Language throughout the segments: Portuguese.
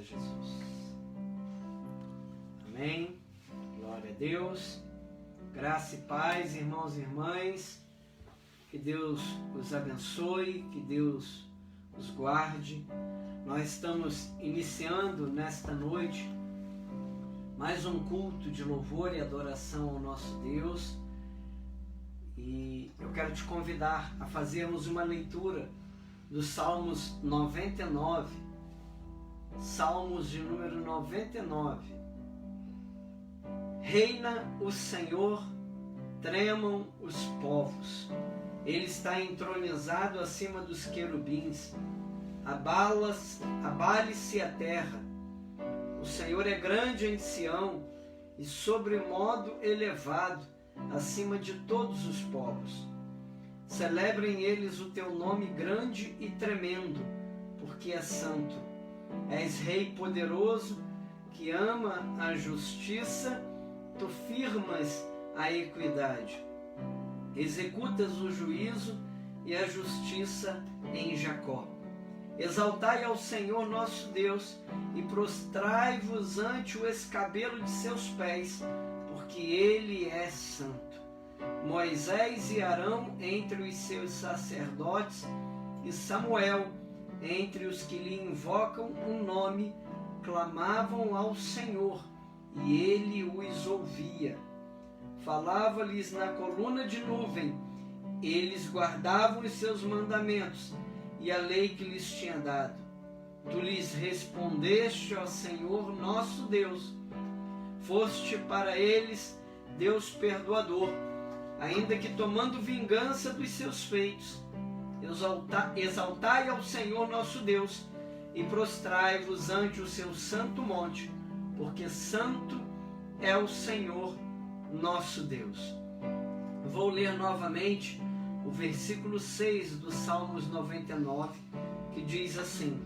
Jesus. Amém. Glória a Deus. Graça e paz, irmãos e irmãs. Que Deus os abençoe, que Deus os guarde. Nós estamos iniciando nesta noite mais um culto de louvor e adoração ao nosso Deus. E eu quero te convidar a fazermos uma leitura dos Salmos 99. Salmos de número 99. Reina o Senhor, tremam os povos. Ele está entronizado acima dos querubins. Abale-se a terra. O Senhor é grande em Sião e sobremodo elevado acima de todos os povos. Celebrem eles o teu nome grande e tremendo, porque é santo. És Rei poderoso, que ama a justiça, tu firmas a equidade. Executas o juízo e a justiça em Jacó. Exaltai ao Senhor nosso Deus e prostrai-vos ante o escabelo de seus pés, porque Ele é santo. Moisés e Arão entre os seus sacerdotes e Samuel entre os que lhe invocam um nome, clamavam ao Senhor e Ele os ouvia. Falava-lhes na coluna de nuvem, eles guardavam os seus mandamentos e a lei que lhes tinha dado. Tu lhes respondeste, ó Senhor nosso Deus. Foste para eles Deus perdoador, ainda que tomando vingança dos seus feitos. Exaltai ao Senhor nosso Deus e prostrai-vos ante o seu santo monte, porque santo é o Senhor nosso Deus. Vou ler novamente o versículo 6 do Salmos 99, que diz assim: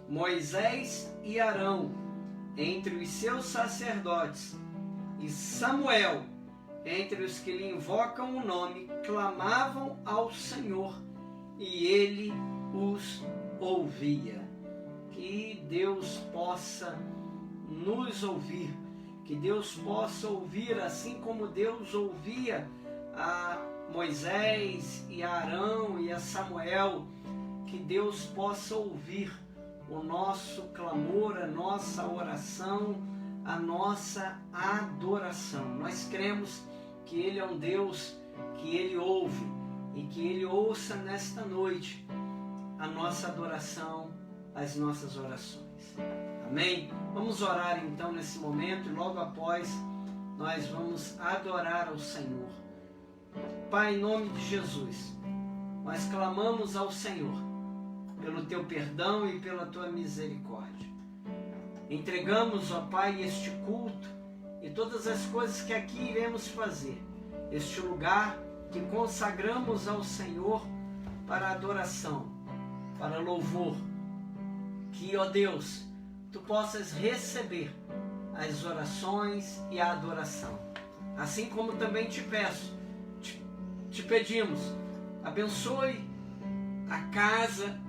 Moisés e Arão entre os seus sacerdotes e Samuel entre os que lhe invocam o nome, clamavam ao Senhor e Ele os ouvia. Que Deus possa nos ouvir, que Deus possa ouvir assim como Deus ouvia a Moisés e a Arão e a Samuel, que Deus possa ouvir o nosso clamor, a nossa oração, a nossa adoração. Nós cremos que Ele é um Deus que Ele ouve e que Ele ouça nesta noite a nossa adoração, as nossas orações. Amém? Vamos orar então nesse momento e logo após nós vamos adorar ao Senhor. Pai, em nome de Jesus, nós clamamos ao Senhor pelo Teu perdão e pela Tua misericórdia. Entregamos, ó Pai, este culto e todas as coisas que aqui iremos fazer, este lugar que consagramos ao Senhor para adoração, para louvor, que, ó Deus, Tu possas receber as orações e a adoração. Assim como também te peço, te pedimos, abençoe a casa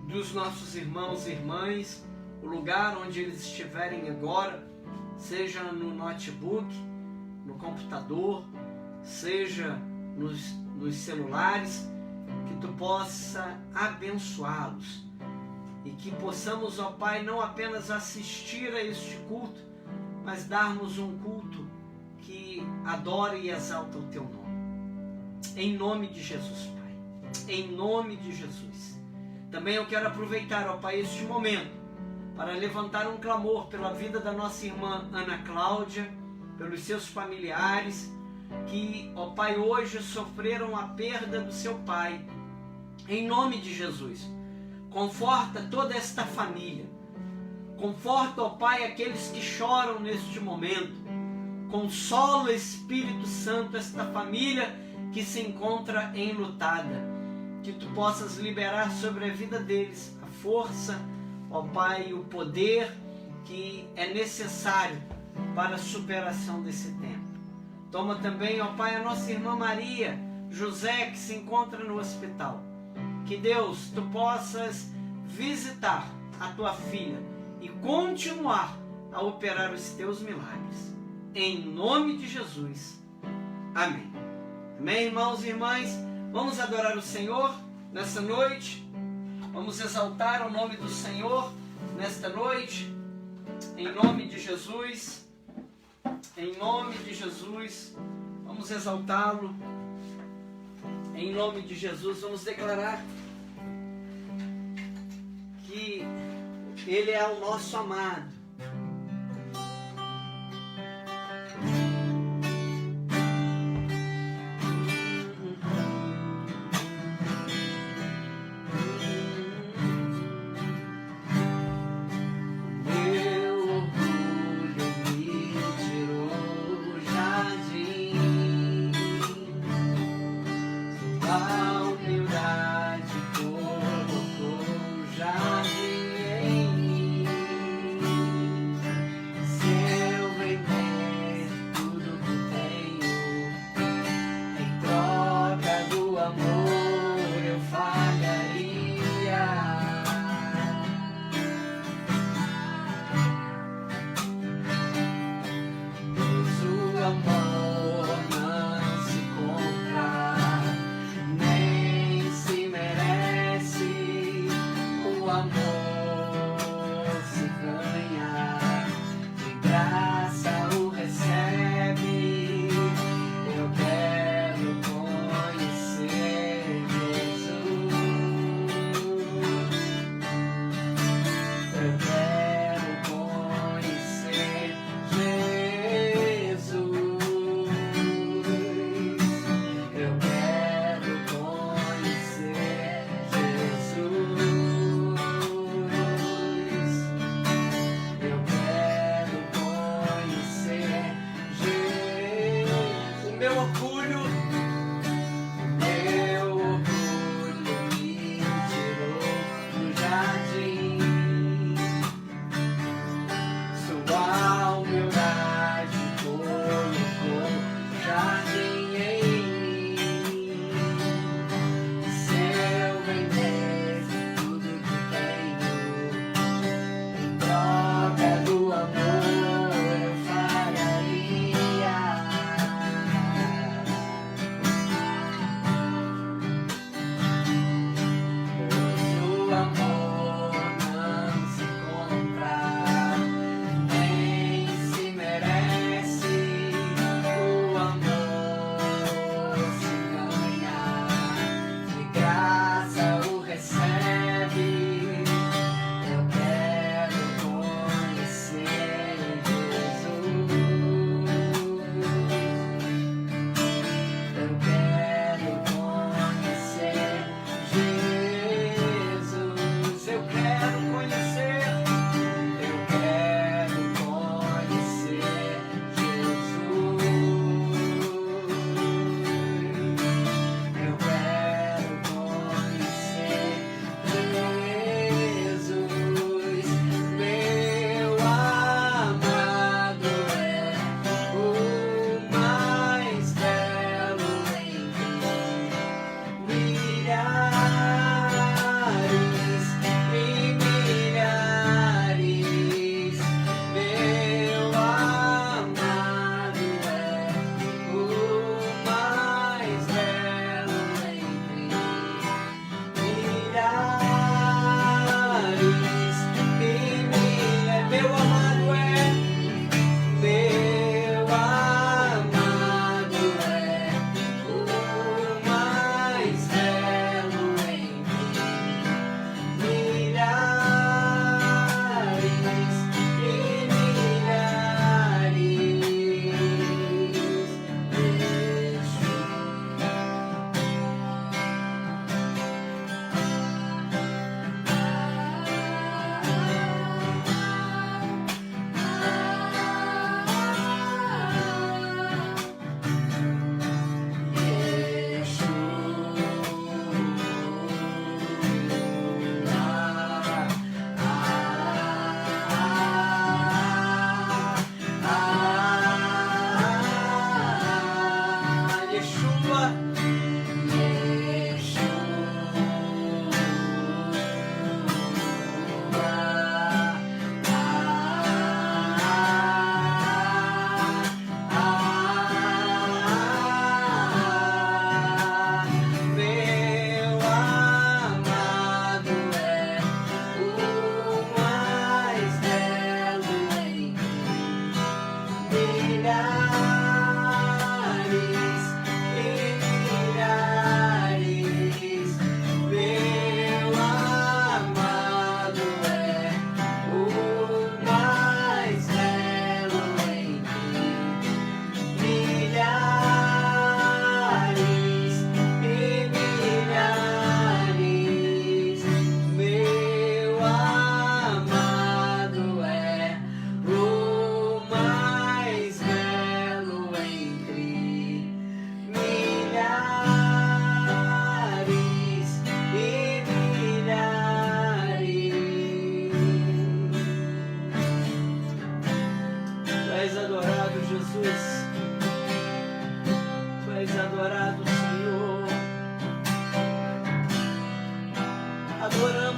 dos nossos irmãos e irmãs, o lugar onde eles estiverem agora, seja no notebook, no computador, seja nos celulares, que Tu possa abençoá-los e que possamos, ó Pai, não apenas assistir a este culto, mas darmos um culto que adore e exalta o Teu nome. Em nome de Jesus, Pai. Em nome de Jesus. Também eu quero aproveitar, ó Pai, este momento para levantar um clamor pela vida da nossa irmã Ana Cláudia, pelos seus familiares, que, ó Pai, hoje sofreram a perda do seu pai. Em nome de Jesus, conforta toda esta família. Conforta, ó Pai, aqueles que choram neste momento. Consola, Espírito Santo, esta família que se encontra enlutada. Que Tu possas liberar sobre a vida deles a força, ó Pai, o poder que é necessário para a superação desse tempo. Toma também, ó Pai, a nossa irmã Maria José, que se encontra no hospital. Que Deus, Tu possas visitar a Tua filha e continuar a operar os teus milagres. Em nome de Jesus. Amém. Amém, irmãos e irmãs? Vamos adorar o Senhor nessa noite. Vamos exaltar o nome do Senhor nesta noite. Em nome de Jesus. Em nome de Jesus. Vamos exaltá-lo. Em nome de Jesus, vamos declarar que Ele é o nosso amado.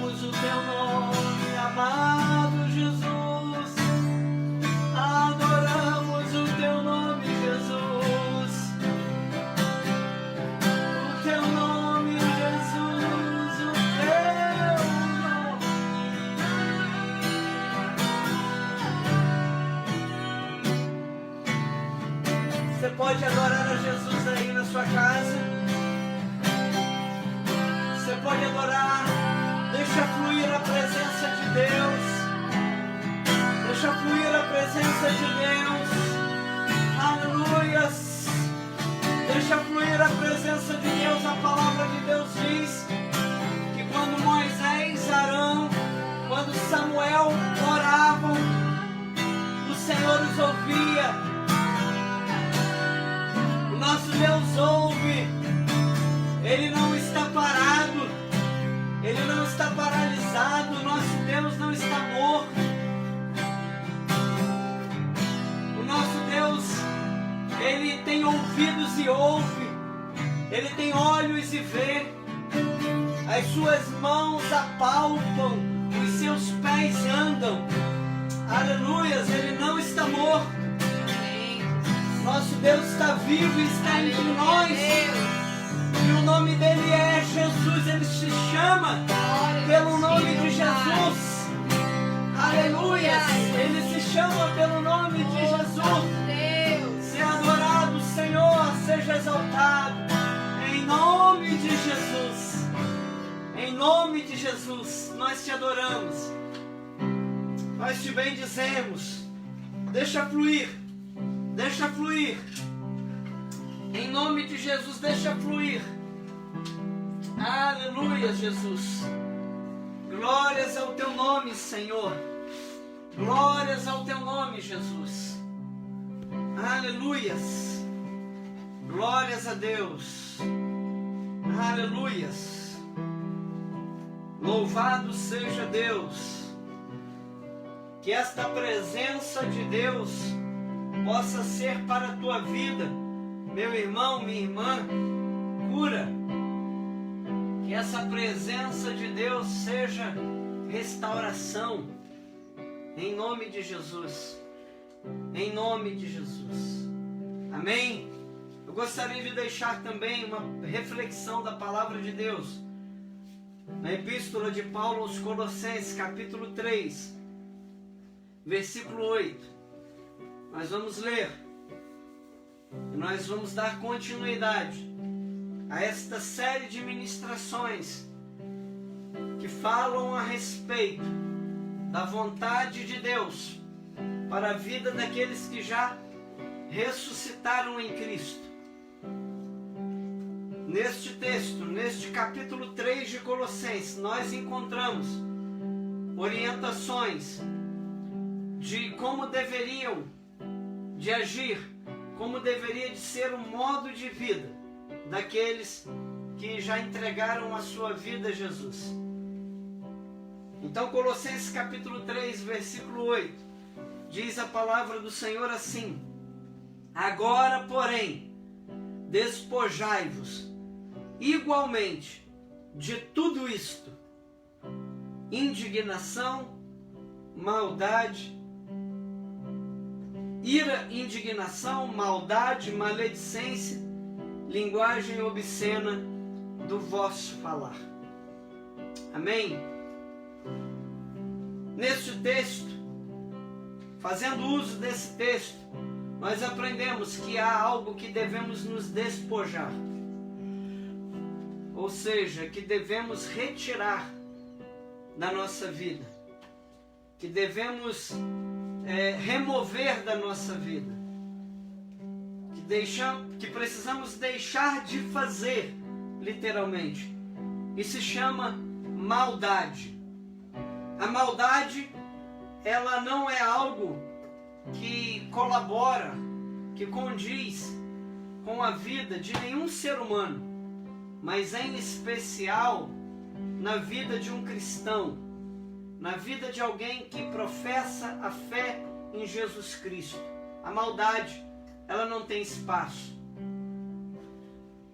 Adoramos o teu nome, amado Jesus. Adoramos o teu nome, Jesus. O teu nome, Jesus, o teu nome. Você pode adorar a Jesus aí na sua casa. Você pode adorar. Deixa fluir a presença de Deus. Deixa fluir a presença de Deus. Aleluias. Deixa fluir a presença de Deus. A palavra de Deus diz que quando Moisés, Arão, quando Samuel oravam, o Senhor os ouvia. O nosso Deus ouve. Ele não está parado. Ele não está paralisado. O nosso Deus não está morto. O nosso Deus, Ele tem ouvidos e ouve. Ele tem olhos e vê. As suas mãos apalpam. Os seus pés andam. Aleluias, Ele não está morto. Nosso Deus está vivo e está entre nós. E o nome dele é Jesus. Ele se chama pelo nome de Jesus. Aleluia. Ele se chama pelo nome de Jesus. Seja adorado, Senhor. Seja exaltado. Em nome de Jesus. Em nome de Jesus. Nós te adoramos. Nós te bendizemos. Deixa fluir. Deixa fluir. Em nome de Jesus, deixa fluir. Aleluia, Jesus. Glórias ao teu nome, Senhor. Glórias ao teu nome, Jesus. Aleluias. Glórias a Deus. Aleluias. Louvado seja Deus. Que esta presença de Deus possa ser para a tua vida, meu irmão, minha irmã, cura. Que essa presença de Deus seja restauração, em nome de Jesus. Em nome de Jesus. Amém? Eu gostaria de deixar também uma reflexão da palavra de Deus na Epístola de Paulo aos Colossenses, capítulo 3, versículo 8. Nós vamos ler e nós vamos dar continuidade a esta série de ministrações que falam a respeito da vontade de Deus para a vida daqueles que já ressuscitaram em Cristo. Neste texto, neste capítulo 3 de Colossenses, nós encontramos orientações de como deveriam de agir, como deveria de ser o modo de vida daqueles que já entregaram a sua vida a Jesus. Então, Colossenses capítulo 3, versículo 8, diz a palavra do Senhor assim: agora, porém, despojai-vos igualmente de tudo isto: indignação, maldade, ira, indignação, maldade, maledicência, linguagem obscena do vosso falar. Amém? Neste texto, fazendo uso desse texto, nós aprendemos que há algo que devemos nos despojar. Ou seja, que devemos retirar da nossa vida. Que devemos remover da nossa vida, que precisamos deixar de fazer, literalmente. E se chama maldade. A maldade, ela não é algo que colabora, que condiz com a vida de nenhum ser humano, mas em especial na vida de um cristão, na vida de alguém que professa a fé em Jesus Cristo. A maldade, ela não tem espaço.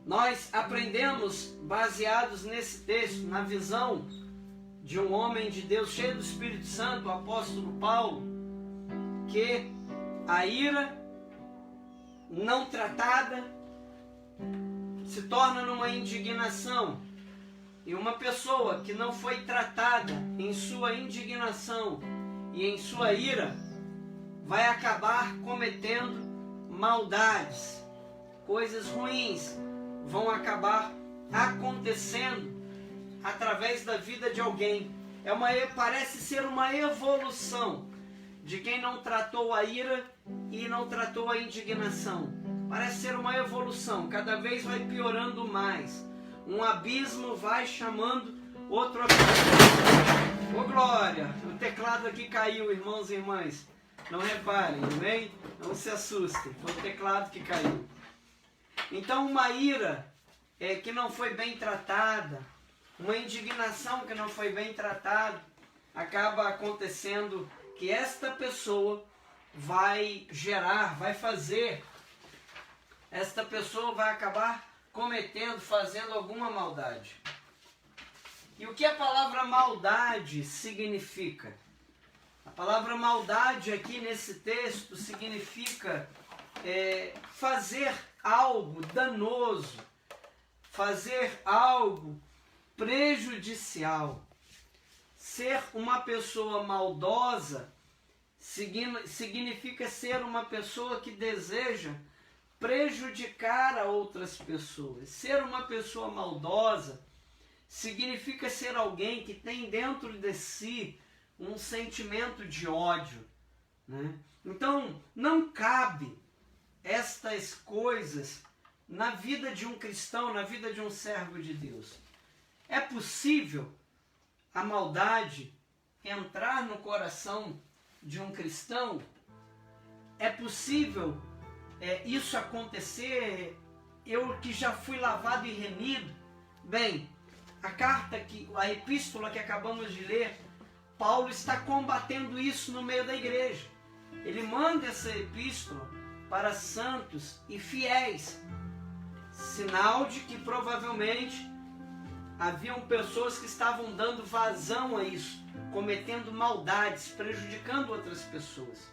Nós aprendemos, baseados nesse texto, na visão de um homem de Deus cheio do Espírito Santo, o apóstolo Paulo, que a ira não tratada se torna numa indignação. E uma pessoa que não foi tratada em sua indignação e em sua ira vai acabar cometendo maldades, coisas ruins vão acabar acontecendo através da vida de alguém. Parece ser uma evolução de quem não tratou a ira e não tratou a indignação. Parece ser uma evolução, cada vez vai piorando mais. Um abismo vai chamando outro abismo. Ô glória, o teclado aqui caiu, irmãos e irmãs. Não reparem, amém? Não se assustem, foi o teclado que caiu. Então uma ira que não foi bem tratada, uma indignação que não foi bem tratada, acaba acontecendo que esta pessoa vai acabar fazendo alguma maldade. E o que a palavra maldade significa? A palavra maldade aqui nesse texto significa fazer algo danoso, fazer algo prejudicial. Ser uma pessoa maldosa significa ser uma pessoa que deseja prejudicar a outras pessoas. Ser uma pessoa maldosa significa ser alguém que tem dentro de si um sentimento de ódio, né? Então, não cabe estas coisas na vida de um cristão, na vida de um servo de Deus. É possível a maldade entrar no coração de um cristão? É possível isso acontecer? Eu que já fui lavado e remido? Bem, a epístola que acabamos de ler, Paulo está combatendo isso no meio da igreja. Ele manda essa epístola para santos e fiéis, sinal de que provavelmente haviam pessoas que estavam dando vazão a isso, cometendo maldades, prejudicando outras pessoas.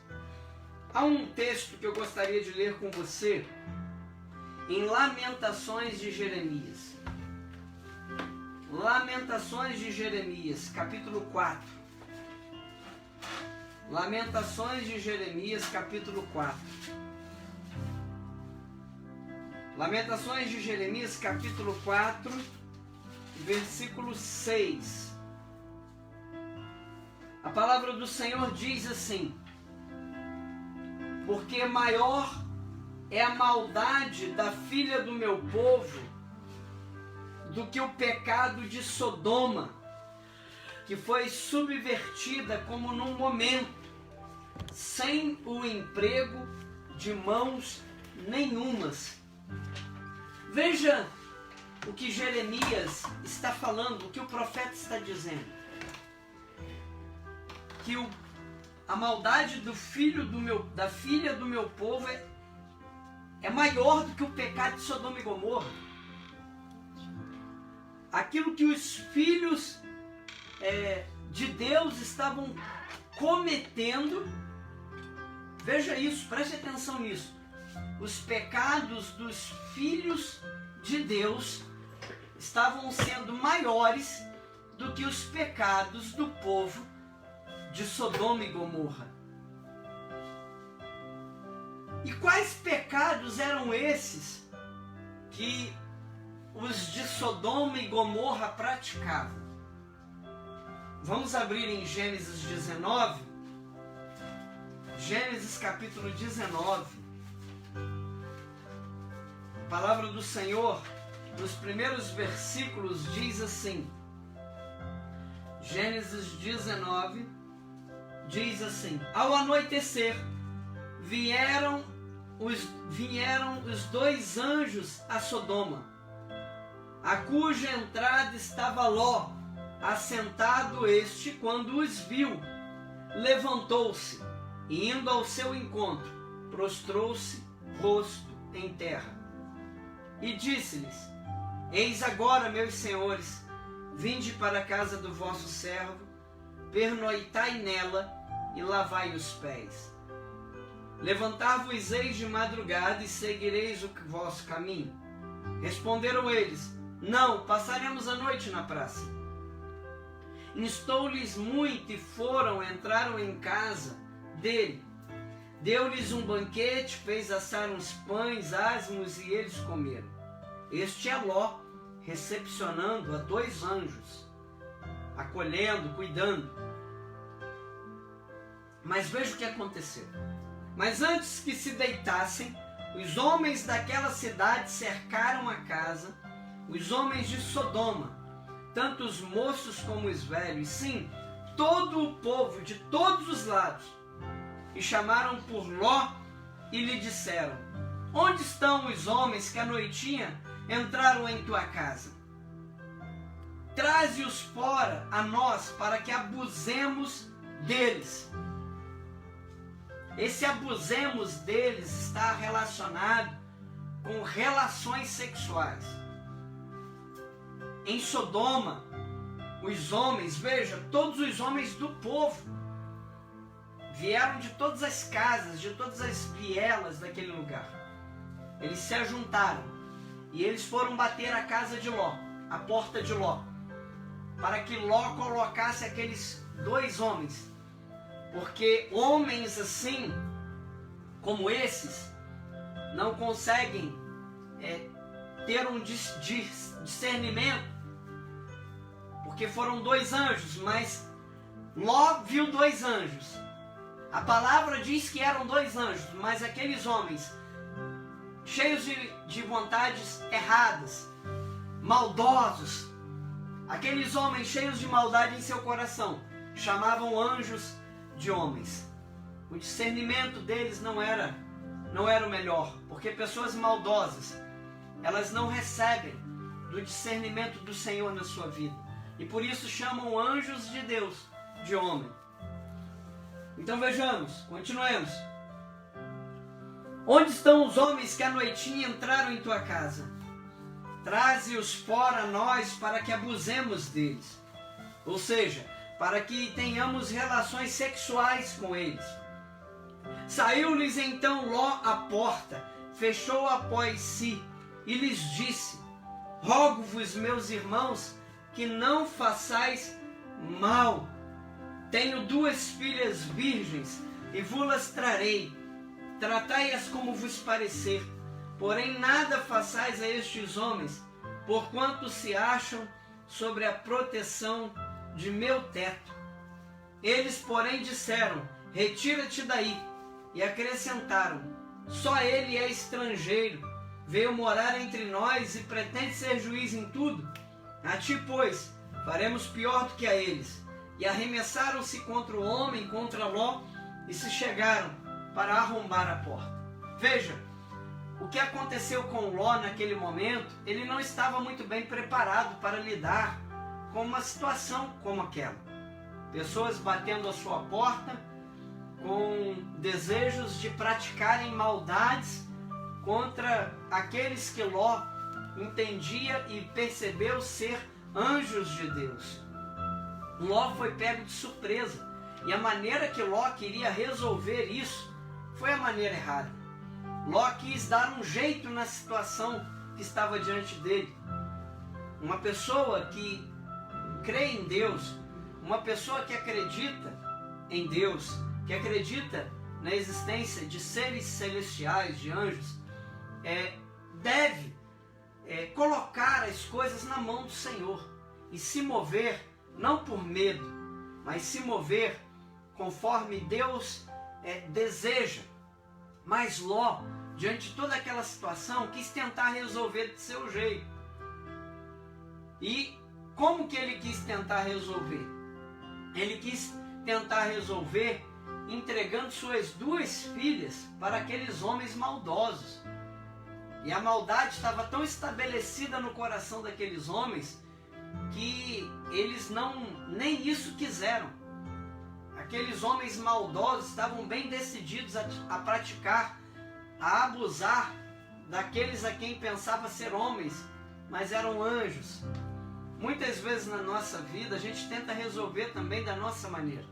Há um texto que eu gostaria de ler com você em Lamentações de Jeremias. Lamentações de Jeremias, capítulo 4. Lamentações de Jeremias, capítulo 4. Lamentações de Jeremias, capítulo 4, versículo 6. A palavra do Senhor diz assim: porque maior é a maldade da filha do meu povo do que o pecado de Sodoma, que foi subvertida como num momento, sem o emprego de mãos nenhumas. Veja o que Jeremias está falando, o que o profeta está dizendo. Que a maldade da filha do meu povo é maior do que o pecado de Sodoma e Gomorra. Aquilo que os filhos de Deus estavam cometendo, veja isso, preste atenção nisso. Os pecados dos filhos de Deus estavam sendo maiores do que os pecados do povo de Sodoma e Gomorra. E quais pecados eram esses que os de Sodoma e Gomorra praticavam? Vamos abrir em Gênesis 19. Gênesis capítulo 19. A palavra do Senhor, nos primeiros versículos, diz assim. Gênesis 19 diz assim: ao anoitecer vieram os dois anjos a Sodoma, a cuja entrada estava Ló, assentado este, quando os viu, levantou-se e, indo ao seu encontro, prostrou-se rosto em terra e disse-lhes: eis agora, meus senhores, vinde para a casa do vosso servo, pernoitai nela e lavai os pés. Levantar-vos-eis de madrugada e seguireis o vosso caminho. Responderam eles: não, passaremos a noite na praça. Instou-lhes muito e entraram em casa dele. Deu-lhes um banquete, fez assar uns pães asmos e eles comeram. Este é Ló, recepcionando a 2 anjos, acolhendo, cuidando. Mas veja o que aconteceu. Mas antes que se deitassem, os homens daquela cidade cercaram a casa, os homens de Sodoma, tanto os moços como os velhos, sim, todo o povo de todos os lados, e chamaram por Ló e lhe disseram: onde estão os homens que à noitinha entraram em tua casa? Traze-os fora a nós para que abusemos deles. Esse abusemos deles está relacionado com relações sexuais. Em Sodoma, os homens, veja, todos os homens do povo vieram de todas as casas, de todas as vielas daquele lugar. Eles se ajuntaram e eles foram bater a casa de Ló, a porta de Ló, para que Ló colocasse aqueles 2 homens. Porque homens assim, como esses, não conseguem ter um discernimento, porque foram 2 anjos, mas Ló viu 2 anjos. A palavra diz que eram 2 anjos, mas aqueles homens, cheios de vontades erradas, maldosos, aqueles homens cheios de maldade em seu coração, chamavam anjos de homens. O discernimento deles não era o melhor, porque pessoas maldosas, elas não recebem do discernimento do Senhor na sua vida, e por isso chamam anjos de Deus de homem. Então vejamos, continuemos. Onde estão os homens que à noitinha entraram em tua casa? Traze-os fora a nós para que abusemos deles. Ou seja, para que tenhamos relações sexuais com eles. Saiu-lhes então Ló à porta, fechou após si e lhes disse: rogo-vos, meus irmãos, que não façais mal. Tenho 2 filhas virgens e vos-las trarei. Tratai-as como vos parecer, porém nada façais a estes homens, porquanto se acham sobre a proteção de meu teto. Eles, porém, disseram: retira-te daí. E acrescentaram: só ele é estrangeiro, veio morar entre nós e pretende ser juiz em tudo. A ti, pois, faremos pior do que a eles. E arremessaram-se contra o homem, contra Ló, e se chegaram para arrombar a porta. Veja, o que aconteceu com Ló naquele momento, ele não estava muito bem preparado para lidar com uma situação como aquela. Pessoas batendo a sua porta com desejos de praticarem maldades contra aqueles que Ló entendia e percebeu ser anjos de Deus. Ló foi pego de surpresa, e a maneira que Ló queria resolver isso foi a maneira errada. Ló quis dar um jeito na situação que estava diante dele. Uma pessoa que crê em Deus, uma pessoa que acredita em Deus, que acredita na existência de seres celestiais, de anjos, deve colocar as coisas na mão do Senhor e se mover, não por medo, mas se mover conforme Deus deseja. Mas Ló, diante de toda aquela situação, quis tentar resolver de seu jeito. E como que ele quis tentar resolver? Ele quis tentar resolver entregando suas 2 filhas para aqueles homens maldosos. E a maldade estava tão estabelecida no coração daqueles homens que eles nem isso quiseram. Aqueles homens maldosos estavam bem decididos a praticar, a abusar daqueles a quem pensava ser homens, mas eram anjos. Muitas vezes na nossa vida a gente tenta resolver também da nossa maneira.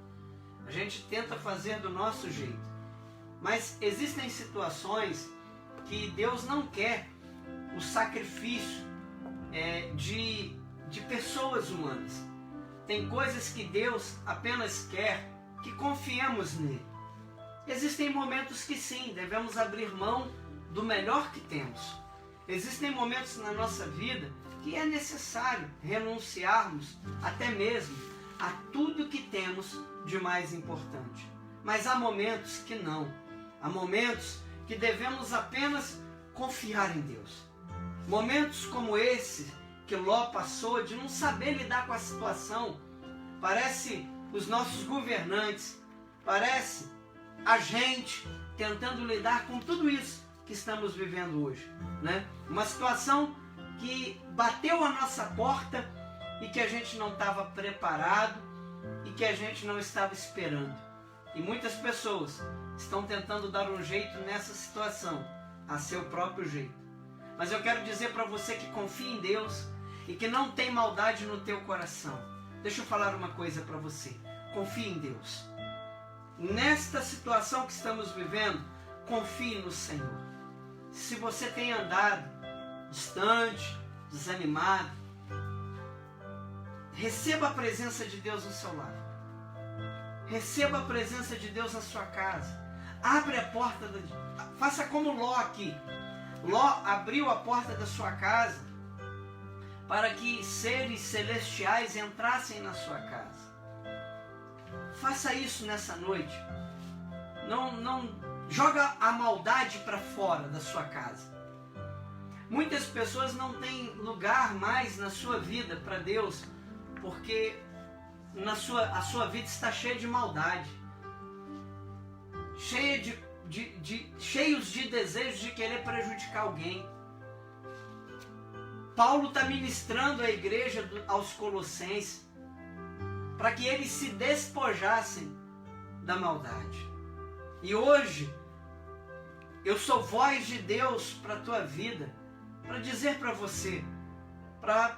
A gente tenta fazer do nosso jeito. Mas existem situações que Deus não quer o sacrifício de pessoas humanas. Tem coisas que Deus apenas quer que confiemos nele. Existem momentos que sim, devemos abrir mão do melhor que temos. Existem momentos na nossa vida que é necessário renunciarmos até mesmo a tudo que temos de mais importante. Mas há momentos que não. Há momentos que devemos apenas confiar em Deus. Momentos como esse que Ló passou de não saber lidar com a situação. Parece os nossos governantes, parece a gente tentando lidar com tudo isso que estamos vivendo hoje, né? Uma situação que bateu a nossa porta e que a gente não estava preparado e que a gente não estava esperando. E muitas pessoas estão tentando dar um jeito nessa situação, a seu próprio jeito. Mas eu quero dizer para você que confia em Deus e que não tem maldade no teu coração. Deixa eu falar uma coisa para você. Confie em Deus. Nesta situação que estamos vivendo, confie no Senhor. Se você tem andado distante, desanimado, receba a presença de Deus no seu lar. Receba a presença de Deus na sua casa. Abre a porta, faça como Ló aqui. Ló abriu a porta da sua casa para que seres celestiais entrassem na sua casa. Faça isso nessa noite. Não joga a maldade para fora da sua casa. Muitas pessoas não têm lugar mais na sua vida para Deus, porque a sua vida está cheia de maldade, cheios de desejos de querer prejudicar alguém. Paulo está ministrando à igreja aos Colossenses para que eles se despojassem da maldade. E hoje eu sou voz de Deus para a tua vida, para dizer para você, para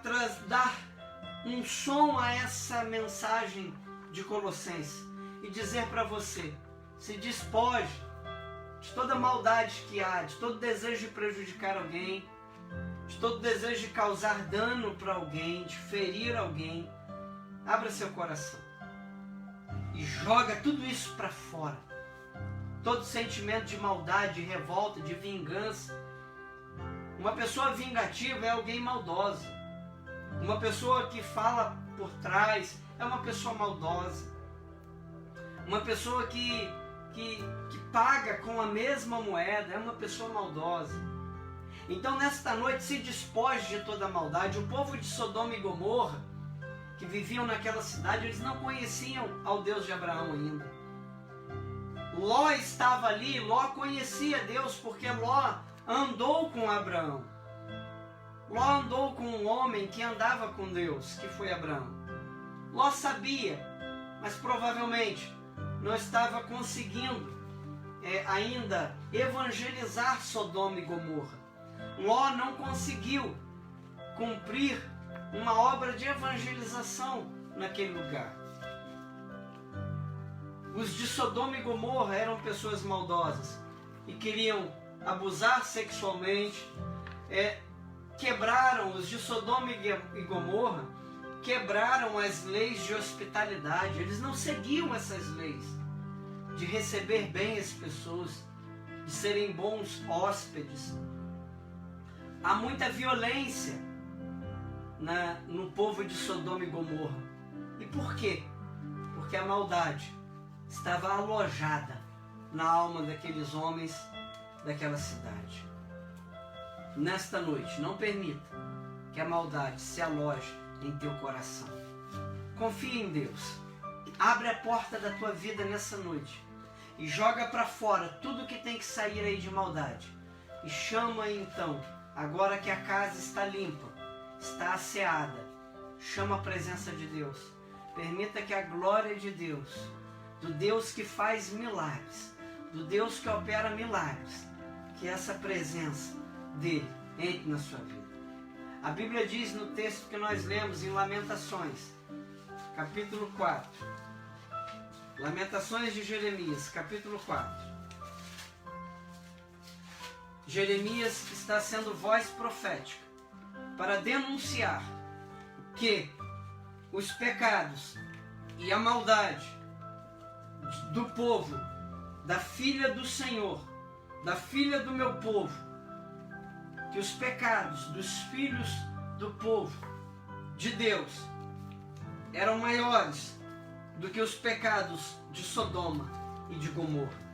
dar um som a essa mensagem de Colossenses e dizer para você: se despoje de toda maldade que há, de todo desejo de prejudicar alguém, de todo desejo de causar dano para alguém, de ferir alguém. Abra seu coração e joga tudo isso para fora. Todo sentimento de maldade, de revolta, de vingança. Uma pessoa vingativa é alguém maldosa. Uma pessoa que fala por trás é uma pessoa maldosa. Uma pessoa que paga com a mesma moeda é uma pessoa maldosa. Então nesta noite se despoje de toda a maldade. O povo de Sodoma e Gomorra, que viviam naquela cidade, eles não conheciam ao Deus de Abraão ainda. Ló estava ali, Ló conhecia Deus porque Ló andou com Abraão. Ló andou com um homem que andava com Deus, que foi Abraão. Ló sabia, mas provavelmente não estava conseguindo ainda evangelizar Sodoma e Gomorra. Ló não conseguiu cumprir uma obra de evangelização naquele lugar. Os de Sodoma e Gomorra eram pessoas maldosas e queriam abusar sexualmente. Quebraram, os de Sodoma e Gomorra quebraram as leis de hospitalidade. Eles não seguiam essas leis de receber bem as pessoas, de serem bons hóspedes. Há muita violência no povo de Sodoma e Gomorra. E por quê? Porque a maldade estava alojada na alma daqueles homens daquela cidade. Nesta noite, não permita que a maldade se aloje em teu coração. Confia em Deus. Abre a porta da tua vida nessa noite e joga para fora tudo que tem que sair aí de maldade. E chama então, agora que a casa está limpa, está asseada, chama a presença de Deus. Permita que a glória de Deus, do Deus que faz milagres, do Deus que opera milagres, que essa presença dele entre na sua vida. A Bíblia diz no texto que nós lemos em Lamentações, capítulo 4. Lamentações de Jeremias, capítulo 4. Jeremias está sendo voz profética para denunciar que os pecados e a maldade do povo, da filha do Senhor, da filha do meu povo, que os pecados dos filhos do povo de Deus eram maiores do que os pecados de Sodoma e de Gomorra.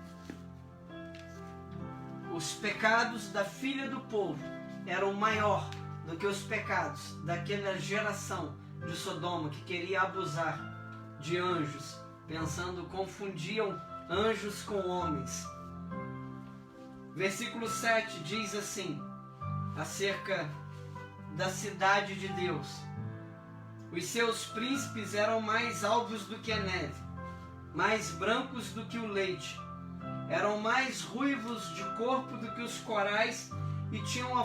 Os pecados da filha do povo eram maior do que os pecados daquela geração de Sodoma que queria abusar de anjos, pensando, confundiam anjos com homens. Versículo 7 diz assim, acerca da cidade de Deus: os seus príncipes eram mais alvos do que a neve, mais brancos do que o leite, eram mais ruivos de corpo do que os corais e tinham a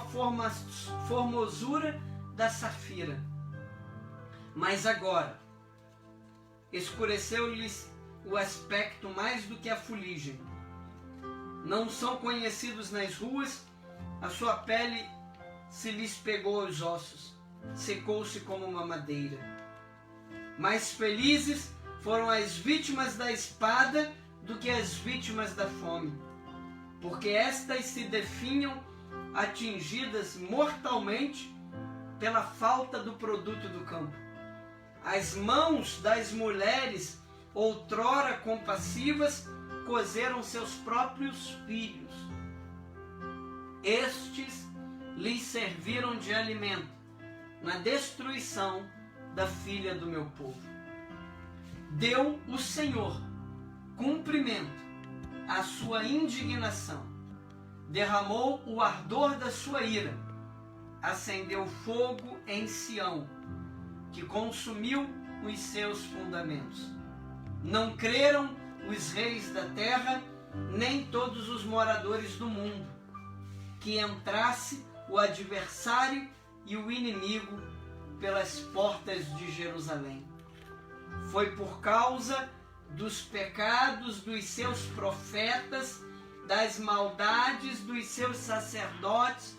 formosura da safira. Mas agora escureceu-lhes o aspecto mais do que a fuligem. Não são conhecidos nas ruas, a sua pele se lhes pegou aos ossos, secou-se como uma madeira. Mais felizes foram as vítimas da espada do que as vítimas da fome, porque estas se definham atingidas mortalmente pela falta do produto do campo. As mãos das mulheres, outrora compassivas, cozeram seus próprios filhos. Estes lhes serviram de alimento na destruição da filha do meu povo. Deu o Senhor cumprimento à sua indignação, derramou o ardor da sua ira, acendeu fogo em Sião, que consumiu os seus fundamentos. Não creram os reis da terra, nem todos os moradores do mundo, que entrasse o adversário e o inimigo pelas portas de Jerusalém. Foi por causa dos pecados dos seus profetas, das maldades dos seus sacerdotes,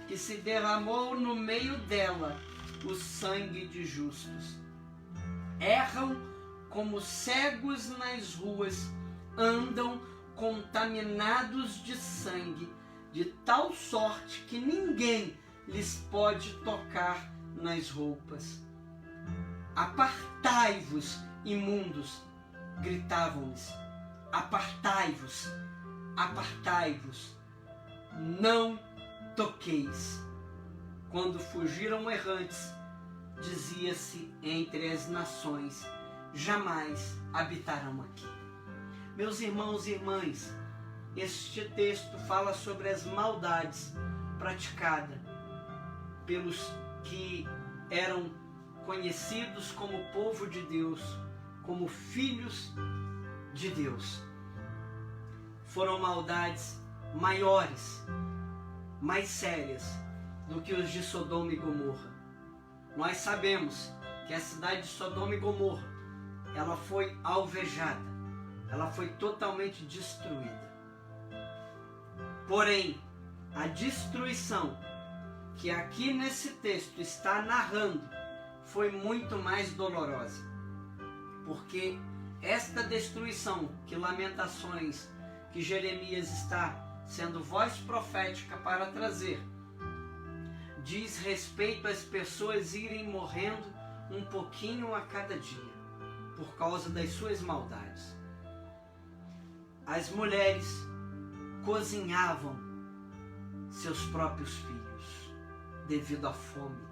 que se derramou no meio dela o sangue de justos. Erram como cegos nas ruas, andam contaminados de sangue, de tal sorte que ninguém lhes pode tocar nas roupas. Apartai-vos, imundos, gritavam-lhes. Apartai-vos, apartai-vos, não toqueis. Quando fugiram errantes, dizia-se entre as nações: jamais habitarão aqui. Meus irmãos e irmãs, este texto fala sobre as maldades praticadas pelos que eram conhecidos como povo de Deus, como filhos de Deus. Foram maldades maiores, mais sérias do que os de Sodoma e Gomorra. Nós sabemos que a cidade de Sodoma e Gomorra, ela foi alvejada, ela foi totalmente destruída. Porém, a destruição que aqui nesse texto está narrando foi muito mais dolorosa, porque esta destruição que Lamentações, que Jeremias está sendo voz profética para trazer, diz respeito às pessoas irem morrendo um pouquinho a cada dia, por causa das suas maldades. As mulheres cozinhavam seus próprios filhos devido à fome.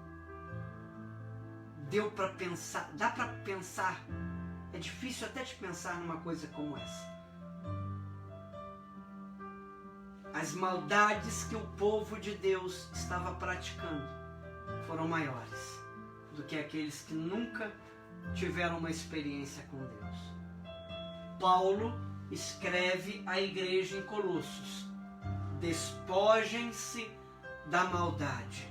Dá para pensar, é difícil até de pensar numa coisa como essa. As maldades que o povo de Deus estava praticando foram maiores do que aqueles que nunca tiveram uma experiência com Deus. Paulo escreve à igreja em Colossos: despojem-se da maldade.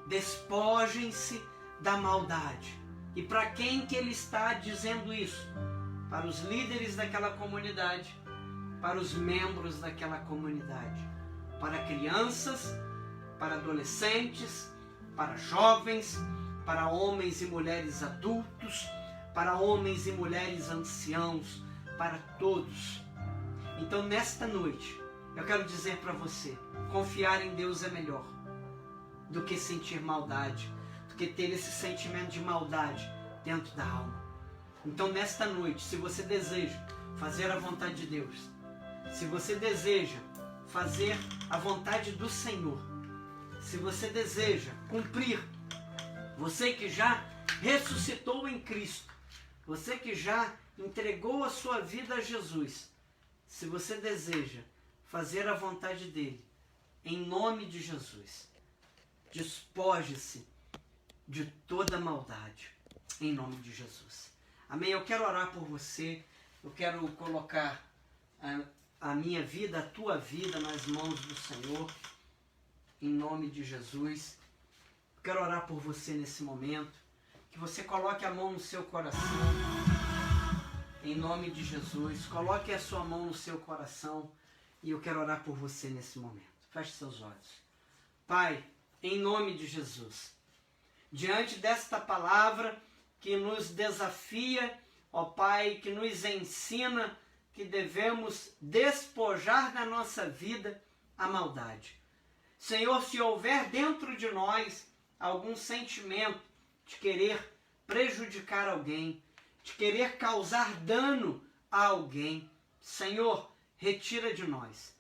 despojem-se da maldade. E para quem que ele está dizendo isso? Para os líderes daquela comunidade, para os membros daquela comunidade, para crianças, para adolescentes, para jovens, para homens e mulheres adultos, para homens e mulheres anciãos, para todos. Então, nesta noite, eu quero dizer para você, confiar em Deus é melhor do que sentir maldade, do que ter esse sentimento de maldade dentro da alma. Então, nesta noite, se você deseja fazer a vontade de Deus, se você deseja fazer a vontade do Senhor, se você deseja cumprir, você que já ressuscitou em Cristo, você que já entregou a sua vida a Jesus, se você deseja fazer a vontade dele, em nome de Jesus, despoje-se de toda maldade, em nome de Jesus. Amém? Eu quero orar por você, eu quero colocar a minha vida, a tua vida nas mãos do Senhor, em nome de Jesus. Eu quero orar por você nesse momento, que você coloque a mão no seu coração, em nome de Jesus. Coloque a sua mão no seu coração e eu quero orar por você nesse momento. Feche seus olhos. Pai, em nome de Jesus, diante desta palavra que nos desafia, ó Pai, que nos ensina que devemos despojar da nossa vida a maldade. Senhor, se houver dentro de nós algum sentimento de querer prejudicar alguém, de querer causar dano a alguém, Senhor, retira de nós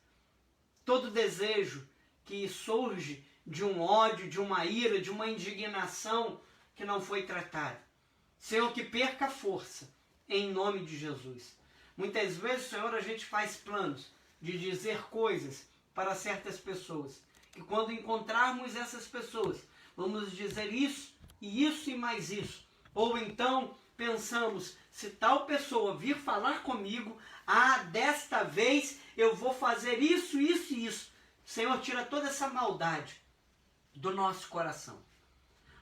todo desejo que surge de um ódio, de uma ira, de uma indignação que não foi tratada. Senhor, que perca a força, em nome de Jesus. Muitas vezes, Senhor, a gente faz planos de dizer coisas para certas pessoas, que quando encontrarmos essas pessoas, vamos dizer isso e mais isso. Ou então pensamos, se tal pessoa vir falar comigo, desta vez eu vou fazer isso, isso e isso. Senhor, tira toda essa maldade do nosso coração.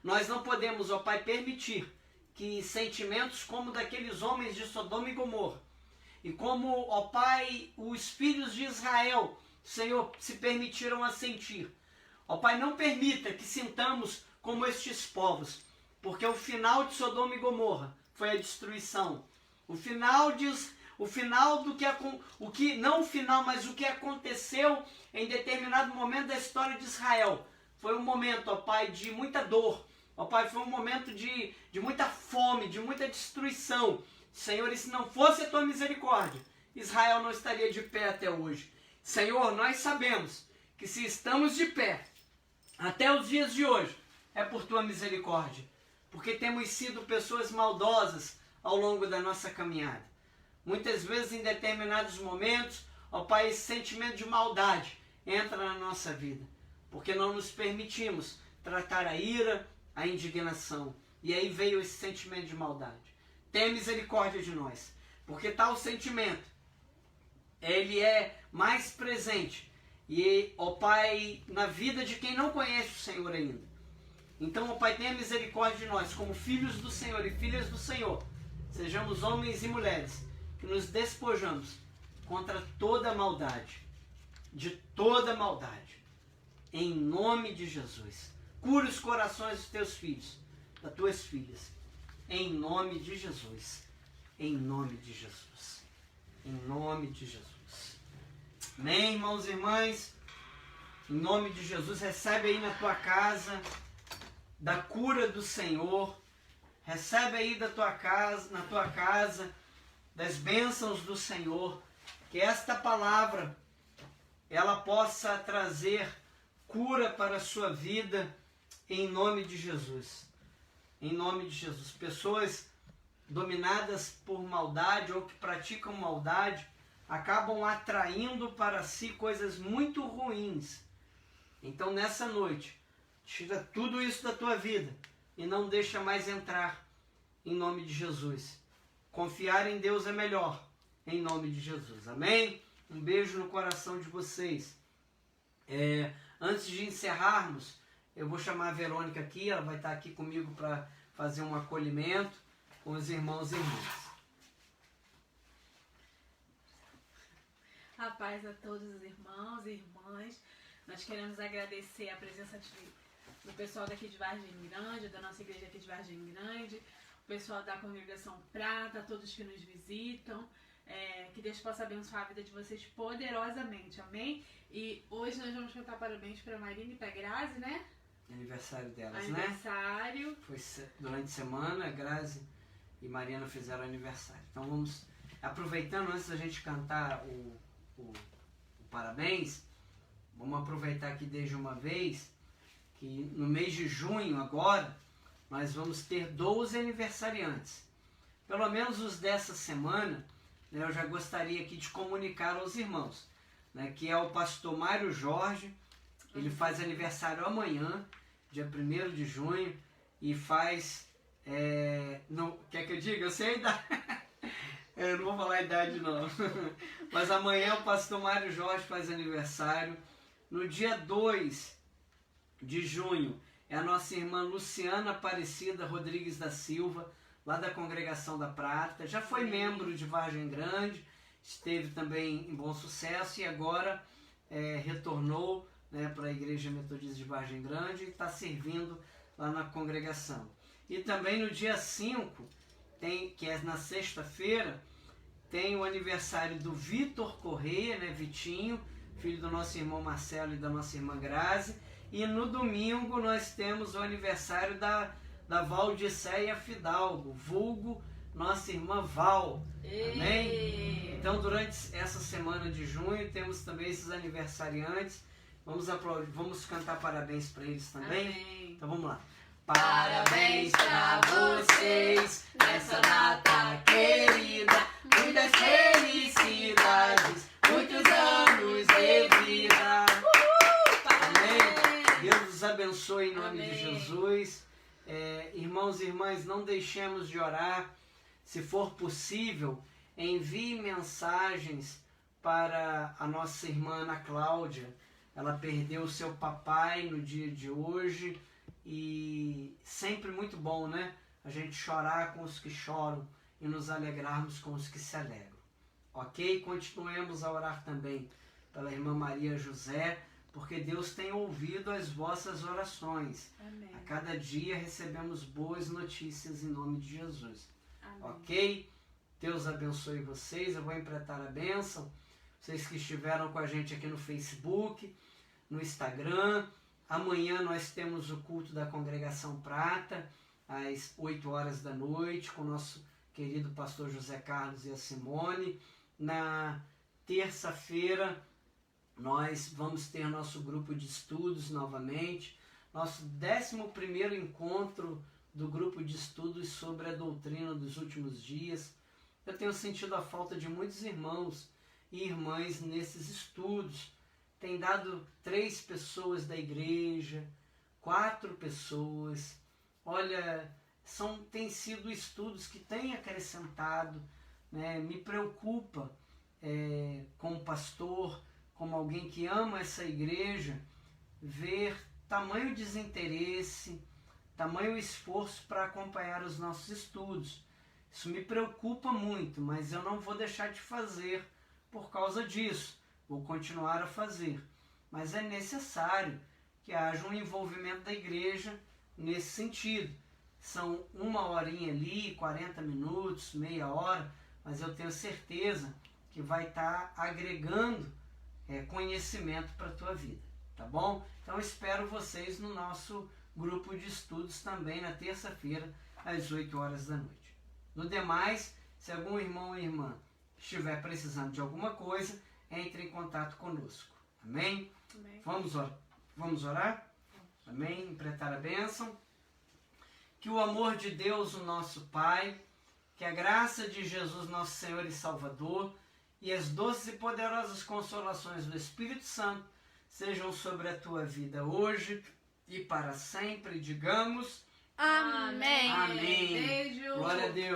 Nós não podemos, ó Pai, permitir que sentimentos como daqueles homens de Sodoma e Gomorra, e como, ó Pai, os filhos de Israel, Senhor, se permitiram a sentir. Ó Pai, não permita que sintamos como estes povos, porque o final de Sodoma e Gomorra foi a destruição. O final o que aconteceu em determinado momento da história de Israel. Foi um momento, ó Pai, de muita dor. Ó Pai, foi um momento de muita fome, de muita destruição. Senhor, e se não fosse a tua misericórdia, Israel não estaria de pé até hoje. Senhor, nós sabemos que se estamos de pé até os dias de hoje, é por tua misericórdia. Porque temos sido pessoas maldosas ao longo da nossa caminhada. Muitas vezes, em determinados momentos, ó Pai, esse sentimento de maldade entra na nossa vida. Porque não nos permitimos tratar a ira, a indignação. E aí veio esse sentimento de maldade. Tenha misericórdia de nós. Porque tal sentimento, ele é mais presente. E, ó Pai, na vida de quem não conhece o Senhor ainda. Então, ó Pai, tenha misericórdia de nós, como filhos do Senhor e filhas do Senhor. Sejamos homens e mulheres que nos despojamos contra toda maldade, de toda maldade, em nome de Jesus. Cura os corações dos teus filhos, das tuas filhas, em nome de Jesus, em nome de Jesus, em nome de Jesus. Amém, irmãos e irmãs? Em nome de Jesus, recebe aí na tua casa da cura do Senhor, recebe aí na tua casa, das bênçãos do Senhor, que esta palavra, ela possa trazer cura para a sua vida, em nome de Jesus. Em nome de Jesus. Pessoas dominadas por maldade ou que praticam maldade, acabam atraindo para si coisas muito ruins. Então, nessa noite, tira tudo isso da tua vida e não deixa mais entrar, em nome de Jesus. Confiar em Deus é melhor, em nome de Jesus. Amém? Um beijo no coração de vocês. Antes de encerrarmos, eu vou chamar a Verônica aqui, ela vai estar aqui comigo para fazer um acolhimento com os irmãos e irmãs. A paz a todos os irmãos e irmãs. Nós queremos agradecer a presença do pessoal daqui de Vargem Grande, da nossa igreja aqui de Vargem Grande, o pessoal da Congregação Prata, todos que nos visitam. Que Deus possa abençoar a vida de vocês poderosamente, amém? E hoje nós vamos cantar parabéns para a Marina e para a Grazi, né? Aniversário delas, aniversário. Né? Foi durante a semana, a Grazi e Mariana fizeram aniversário. Então vamos, aproveitando, antes da gente cantar o parabéns, vamos aproveitar aqui desde uma vez, que no mês de junho agora, nós vamos ter 12 aniversariantes. Pelo menos os dessa semana, né, eu já gostaria aqui de comunicar aos irmãos, né, que é o pastor Mário Jorge. Ele faz aniversário amanhã, dia 1º de junho, e faz... quer que eu diga? Eu sei a idade. Eu não vou falar a idade não. Mas amanhã o pastor Mário Jorge faz aniversário. No dia 2 de junho é a nossa irmã Luciana Aparecida Rodrigues da Silva, lá da Congregação da Prata. Já foi membro de Vargem Grande, esteve também em Bom Sucesso e agora retornou, né, para a Igreja Metodista de Vargem Grande e está servindo lá na congregação. E também no dia 5, que é na sexta-feira, tem o aniversário do Vitor Correia, né, Vitinho, filho do nosso irmão Marcelo e da nossa irmã Grazi. E no domingo nós temos o aniversário da Valdiceia Fidalgo, vulgo nossa irmã Val. Amém? Então durante essa semana de junho temos também esses aniversariantes. Vamos cantar parabéns para eles também. Amém. Então vamos lá. Parabéns para vocês nessa data querida, muitas felicidades, muitos anos de vida. Amém. Deus os abençoe em nome de Jesus. Irmãos e irmãs, não deixemos de orar. Se for possível, envie mensagens para a nossa irmã Ana Cláudia. Ela perdeu o seu papai no dia de hoje e sempre muito bom, né? A gente chorar com os que choram e nos alegrarmos com os que se alegram. Ok? Continuemos a orar também pela irmã Maria José, porque Deus tem ouvido as vossas orações. Amém. A cada dia recebemos boas notícias em nome de Jesus. Amém. Ok? Deus abençoe vocês. Eu vou emprestar a bênção. Vocês que estiveram com a gente aqui no Facebook, no Instagram. Amanhã nós temos o culto da Congregação Prata, às 8 horas da noite, com o nosso querido pastor José Carlos e a Simone. Na terça-feira, nós vamos ter nosso grupo de estudos novamente, nosso 11º encontro do grupo de estudos sobre a doutrina dos últimos dias. Eu tenho sentido a falta de muitos irmãos e irmãs nesses estudos. Tem dado 3 pessoas da igreja, 4 pessoas. Olha, tem sido estudos que têm acrescentado, né? Me preocupa como pastor, como alguém que ama essa igreja, ver tamanho desinteresse, tamanho esforço para acompanhar os nossos estudos. Isso me preocupa muito, mas eu não vou deixar de fazer por causa disso. Vou continuar a fazer. Mas é necessário que haja um envolvimento da igreja nesse sentido. São 1 horinha ali, 40 minutos, meia hora, mas eu tenho certeza que vai estar agregando conhecimento para a tua vida, tá bom? Então espero vocês no nosso grupo de estudos também na terça-feira, às 8 horas da noite. No demais, se algum irmão ou irmã estiver precisando de alguma coisa, entre em contato conosco. Amém? Amém. Vamos orar? Amém? Emprestar a bênção. Que o amor de Deus, o nosso Pai, que a graça de Jesus, nosso Senhor e Salvador, e as doces e poderosas consolações do Espírito Santo sejam sobre a tua vida hoje e para sempre. Digamos amém. amém. Beijo. Glória a Deus.